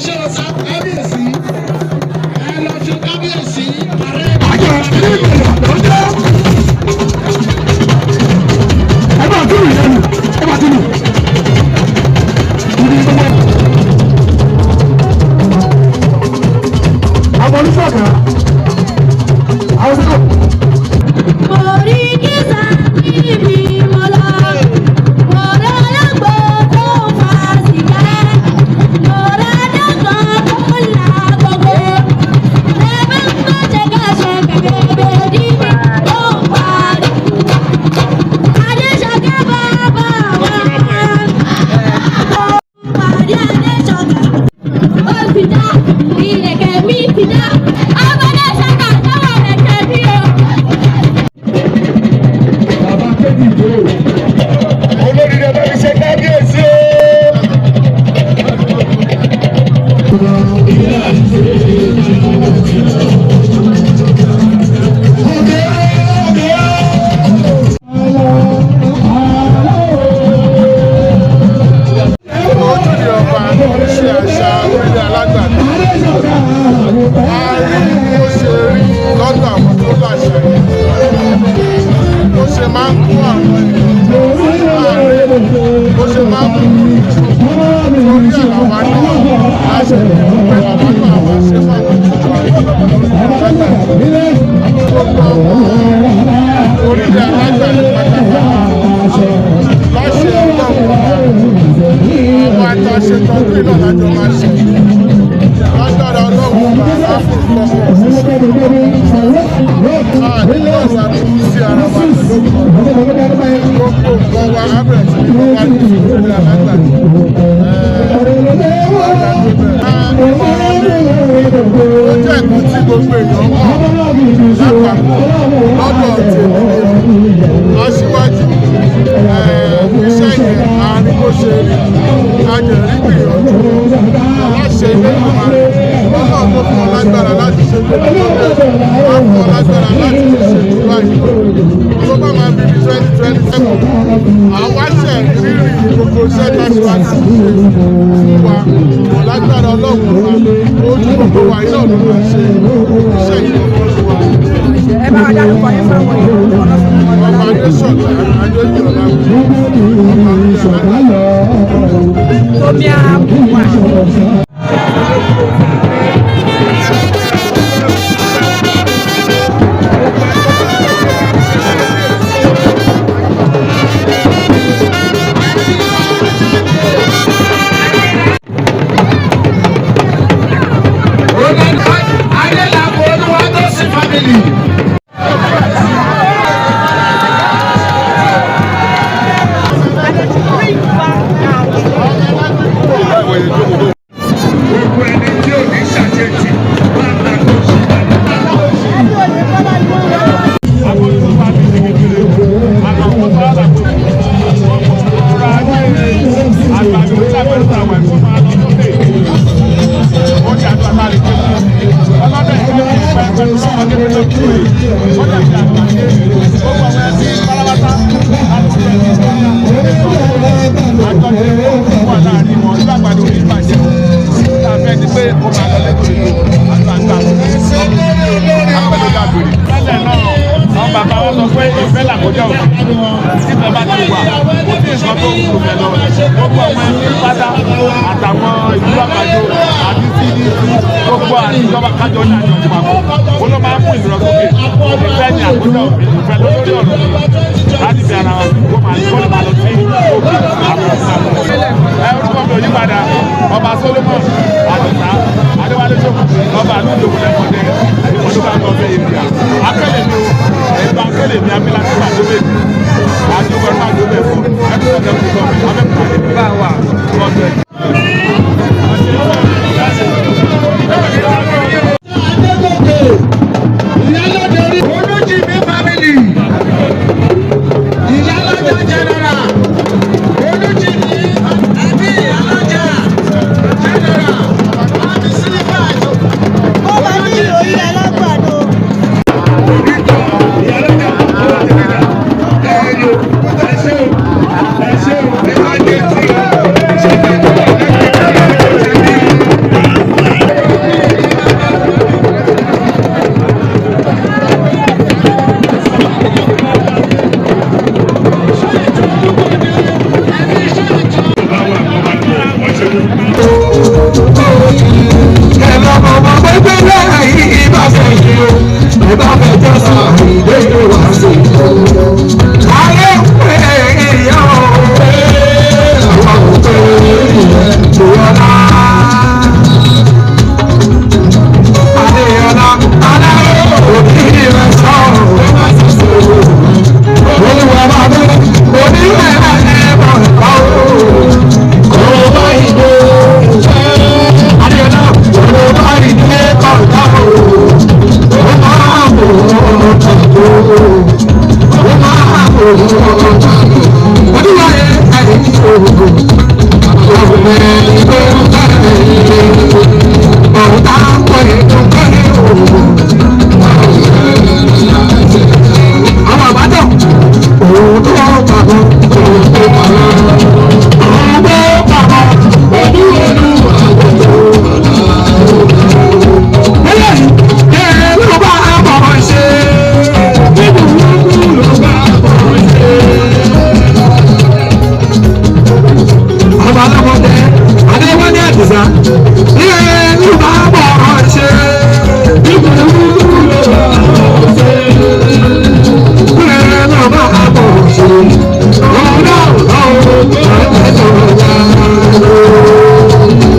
Gracias.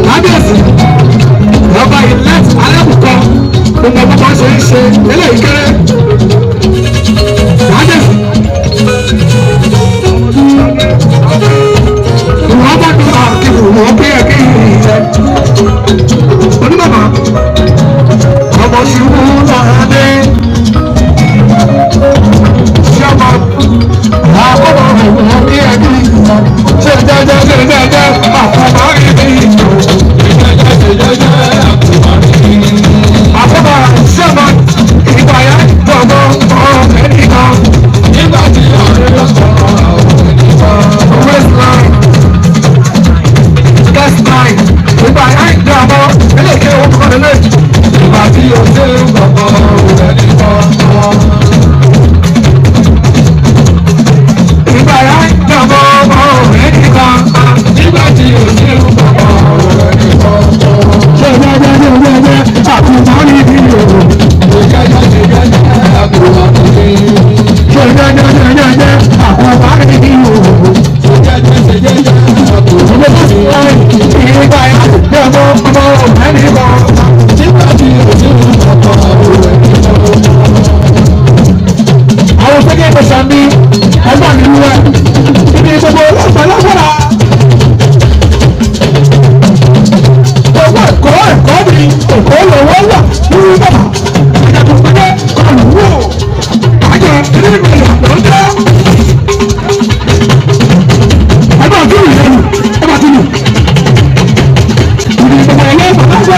kábíyèsí ọba ìlẹ́tì alẹ́kùkọ gbogbo ọgbọ́n ṣe ń ṣe eléyìí kéré kábíyèsí ìwọ́n bá dùn àkìrù wọ́n bí ẹ̀kí ìyẹn onímọ̀mọ́ ọmọ ṣubú lọ́dẹ ṣọmọ àkọ́kọ́ wọ́n bí ẹ̀kí ìyẹn ṣe jẹ́jẹ́ àkọ́kọ́ ìbí ìjọ àkọ́kọ́ ṣọmọ ìgbà yẹn gbọ̀ngàn ọ̀rẹ́ nìkan nígbà tí ọ̀rẹ́ lọ́sọ̀ waistline guest line ìgbà yẹn gbọ̀ngàn eléyìí owó kọ́ lélẹ̀ ìgbà tí o ṣe ń gbọ̀ngàn ọ̀rẹ́ nìkan ìgbà yẹn gbọ̀ngàn ọ̀rẹ́ nìkan nígbà tí o ṣe ń gbọ̀ngàn ọ̀rẹ́ nìkan ṣe jẹ́jẹ́ àkùnmọ́ níbi òwò ṣe jẹ́jẹ́ àkùnmọ́ níbi ṣe jẹ́jẹ́ àkùnmọ́ níbi òwò ṣe jẹ́jẹ́ àkùnmọ́ níbi ìgbà yẹn gbọ̀ngàn ọ̀rẹ́ nìkan nígbà tí o ṣe ń gbọ̀ngàn ọ̀rẹ́ nìkan. àwọn sẹ́kẹ̀ ìpèsè mi ẹgbẹ́ mi wú ẹ ibi gbogbo ọ̀pọ̀lọpọ̀lá gbogbo ẹ̀kọ́ mi èkó lọ́wọ́ wà nínú bàbá ìdàgbàsókè kọlù wò àjọ ìdílé ìgbàlódé lọ́jọ́ ẹgbẹ́ òtún ìyẹn ẹgbẹ́ òtún ìyẹn ìdìbò ẹ̀yẹ ìgbàlódé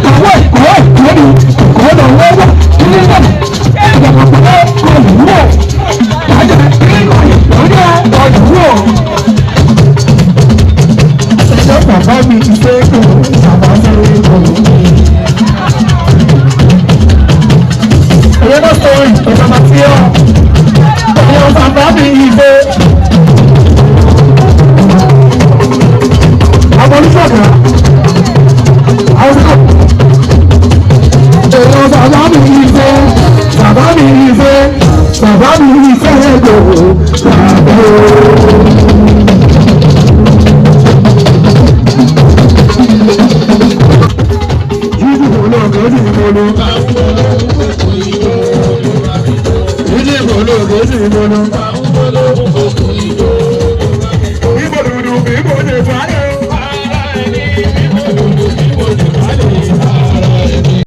àwọn ẹ̀kọ́ mi èkó lọ́wọ́ wà nínú bàbá ìdàgbàsókè kọlù wò àjọ ìdílé ìgbàlódé lọ́jọ́ ẹ̀jẹ̀ bàbá mi ṣe é kò bàbá sáré kò ní. Ẹ̀yẹ́ sọ ìjọba tí ó ẹ̀yẹ́ bàbá mi ṣe. Àwọn oníṣòwò àwọn ẹ̀yẹ́ bàbá mi ṣe bàbá mi ṣe bàbá mi ṣe kò bàbá. Ìdí ìbò lóògùn sí ìbò lóògùn.